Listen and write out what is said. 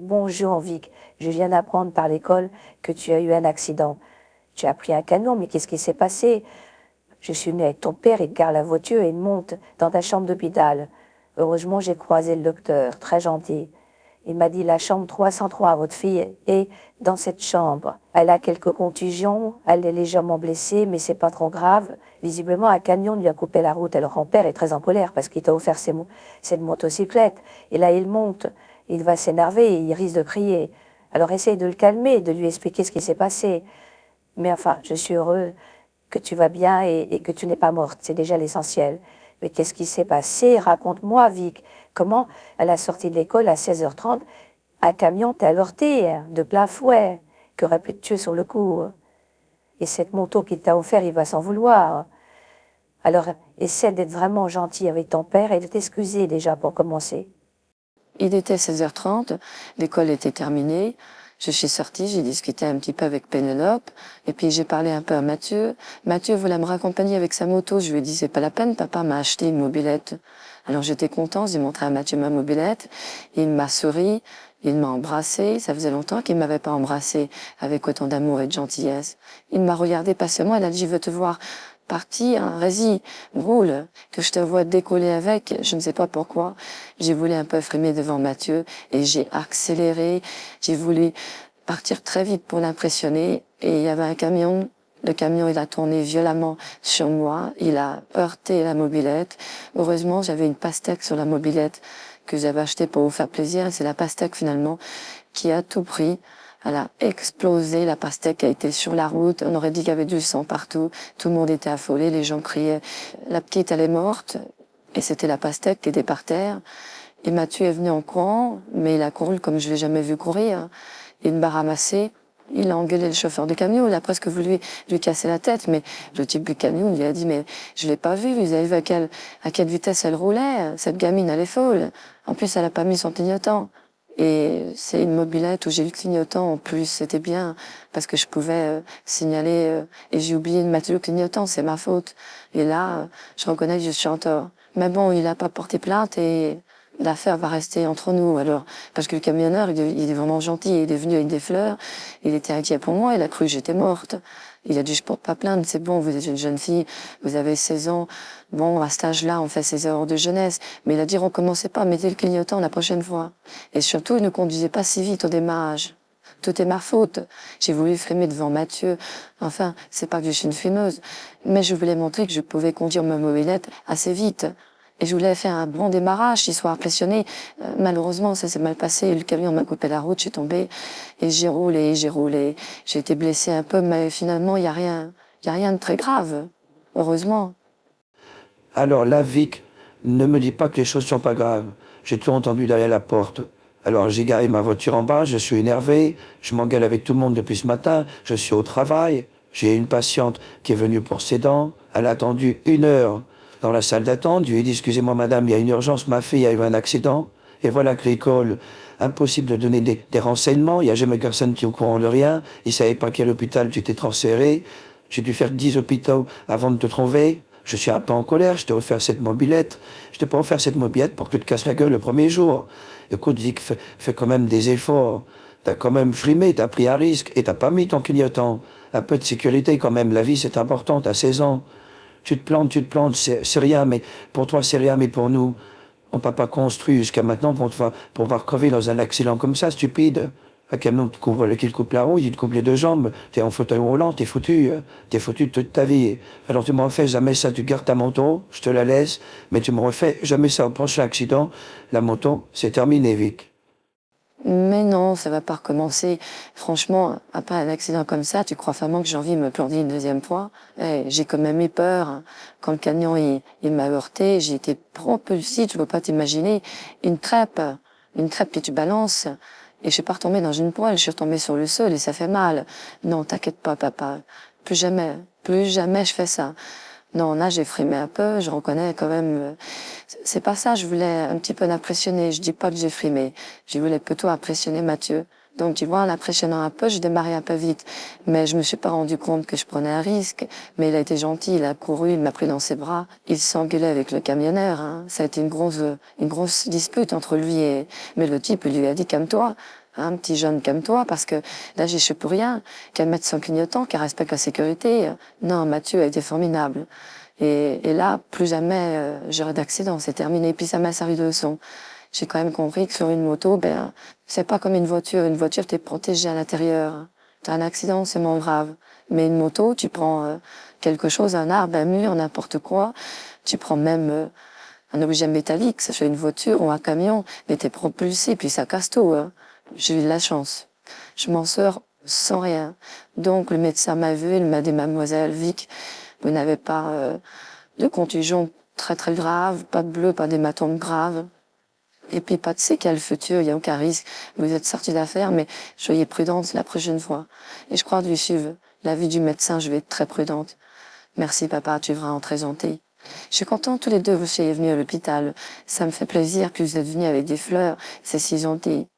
Bonjour Vic, je viens d'apprendre par l'école que tu as eu un accident. Tu as pris un camion, mais qu'est-ce qui s'est passé? Je suis venu avec ton père, il gare la voiture et il monte dans ta chambre d'hôpital. Heureusement, j'ai croisé le docteur, très gentil. Il m'a dit la chambre 303, votre fille est dans cette chambre. Elle a quelques contusions, elle est légèrement blessée, mais c'est pas trop grave. Visiblement, un camion lui a coupé la route. Alors, ton père est très en colère parce qu'il t'a offert cette motocyclette. Et là, il monte, il va s'énerver et il risque de crier. Alors, essaye de le calmer, de lui expliquer ce qui s'est passé. Mais enfin, je suis heureux que tu vas bien et que tu n'es pas morte. C'est déjà l'essentiel. Mais qu'est-ce qui s'est passé? Raconte-moi, Vic. Comment, à la sortie de l'école, à 16h30, un camion t'a avorté de plein fouet, qui aurait pu te tuer sur le coup. Et cette moto qu'il t'a offert, il va s'en vouloir. Alors, essaie d'être vraiment gentil avec ton père et de t'excuser déjà pour commencer. Il était 16h30, l'école était terminée. Je suis sortie, j'ai discuté un petit peu avec Pénélope, et puis j'ai parlé un peu à Mathieu. Mathieu voulait me raccompagner avec sa moto. Je lui ai dit, c'est pas la peine, papa m'a acheté une mobilette. Alors j'étais contente, j'ai montré à Mathieu ma mobilette. Il m'a souri, il m'a embrassé. Ça faisait longtemps qu'il m'avait pas embrassé avec autant d'amour et de gentillesse. Il m'a regardé patiemment, il a dit, je veux te voir partir, vas-y, roule, que je te vois décoller avec, je ne sais pas pourquoi. J'ai voulu un peu frimer devant Mathieu et j'ai accéléré, j'ai voulu partir très vite pour l'impressionner et il y avait un camion. Le camion, il a tourné violemment sur moi, il a heurté la mobilette. Heureusement, j'avais une pastèque sur la mobilette que j'avais achetée pour vous faire plaisir et c'est la pastèque finalement qui a tout pris. Elle a explosé, la pastèque a été sur la route, on aurait dit qu'il y avait du sang partout, tout le monde était affolé, les gens criaient. La petite, elle est morte, et c'était la pastèque qui était par terre. Et Mathieu est venu en courant, mais il a couru comme je l'ai jamais vu courir. Il m'a ramassé, il a engueulé le chauffeur du camion, il a presque voulu lui casser la tête, mais le type du camion lui a dit, mais je l'ai pas vu, vous avez vu à quelle vitesse elle roulait, cette gamine, elle est folle. En plus, elle a pas mis son clignotant. Et c'est une mobilette où j'ai eu le clignotant en plus, c'était bien parce que je pouvais signaler et j'ai oublié de mettre le clignotant, c'est ma faute. Et là, je reconnais que je suis en tort. Mais bon, il a pas porté plainte et l'affaire va rester entre nous. Alors, parce que le camionneur, il est vraiment gentil, il est venu avec des fleurs, il était inquiet pour moi, il a cru que j'étais morte. Il a dit, je porte pas plainte, c'est bon, vous êtes une jeune fille, vous avez 16 ans. Bon, à cet âge-là, on fait ses erreurs de jeunesse. Mais il a dit, recommencez pas, mettez le clignotant la prochaine fois. Et surtout, ne conduisez pas si vite au démarrage. Tout est ma faute. J'ai voulu frimer devant Mathieu. Enfin, c'est pas que je suis une frimeuse. Mais je voulais montrer que je pouvais conduire ma mobilette assez vite. Et je voulais faire un bon démarrage, qu'il soit impressionné. Malheureusement, ça s'est mal passé. Le camion m'a coupé la route, je suis tombée. Et j'ai roulé, j'ai roulé. J'ai été blessée un peu, mais finalement, il y a rien de très grave. Heureusement. Alors là, Vic, ne me dis pas que les choses sont pas graves. J'ai tout entendu derrière la porte. Alors j'ai garé ma voiture en bas, je suis énervé, je m'engueule avec tout le monde depuis ce matin, je suis au travail, j'ai une patiente qui est venue pour ses dents, elle a attendu 1 heure dans la salle d'attente, je lui ai dit, excusez-moi madame, il y a une urgence, ma fille a eu un accident, et voilà que l'école, impossible de donner des renseignements, il n'y a jamais personne qui est au courant de rien, ils ne savaient pas quel hôpital tu t'es transféré, j'ai dû faire 10 hôpitaux avant de te trouver. Je suis un peu en colère, je t'ai offert cette mobilette. Je t'ai pas offert cette mobilette pour que tu te casses la gueule le premier jour. Écoute, Vic, fais quand même des efforts. T'as quand même frimé, t'as pris un risque et t'as pas mis ton clignotant. Un peu de sécurité quand même, la vie c'est important, t'as 16 ans. Tu te plantes, c'est rien, mais pour toi c'est rien, mais pour nous, on t'a pas construit jusqu'à maintenant pour voir crever dans un accident comme ça, stupide. Un camion qui te coupe la roue, il te coupe les 2 jambes, t'es en fauteuil roulant, t'es foutu toute ta vie. Alors tu me refais jamais ça, tu gardes ta moto, je te la laisse, mais tu me refais jamais ça au prochain accident, la moto, c'est terminé, Vic. Mais non, ça va pas recommencer. Franchement, après un accident comme ça, tu crois vraiment que j'ai envie de me planter une deuxième fois? J'ai quand même eu peur. Quand le camion il m'a heurté, j'ai été propulsée, tu peux pas t'imaginer, une crêpe que tu balances. Et je suis pas retombée dans une poêle, je suis retombée sur le sol et ça fait mal. Non, t'inquiète pas, papa. Plus jamais je fais ça. Non, là, j'ai frimé un peu, je reconnais quand même. C'est pas ça, je voulais un petit peu l'impressionner. Je dis pas que j'ai frimé. Je voulais plutôt impressionner Mathieu. Donc, tu vois, en l'impressionnant un peu, je démarrais un peu vite. Mais je me suis pas rendu compte que je prenais un risque. Mais il a été gentil, il a couru, il m'a pris dans ses bras. Il s'engueulait avec le camionneur, hein. Ça a été une grosse dispute entre lui mais le type, il lui a dit, calme-toi. un petit jeune comme toi, parce que là, j'y suis pour rien, qu'elle mette son clignotant, qu'elle respecte la sécurité. Non, Mathieu a été formidable. Et là, plus jamais j'aurai d'accident, c'est terminé. Puis ça m'a servi de leçon. J'ai quand même compris que sur une moto, ben, c'est pas comme une voiture. Une voiture, t'es protégé à l'intérieur. T'as un accident, c'est moins grave. Mais une moto, tu prends quelque chose, un arbre, un mur, n'importe quoi. Tu prends même un objet métallique, que ce soit une voiture ou un camion, mais t'es propulsé, puis ça casse tout. Hein. J'ai eu de la chance. Je m'en sors sans rien. Donc le médecin m'a vu, il m'a dit, mademoiselle Vic, vous n'avez pas de contusion très très grave, pas de bleu, pas d'hématome grave. Et puis pas de séquelles futures, il n'y a aucun risque. Vous êtes sorti d'affaire, mais soyez prudente la prochaine fois. Et je crois que je suivre l'avis du médecin, je vais être très prudente. Merci papa, tu vas en présenter. Je suis contente tous les deux, vous soyez venus à l'hôpital. Ça me fait plaisir que vous êtes venus avec des fleurs, c'est si gentil.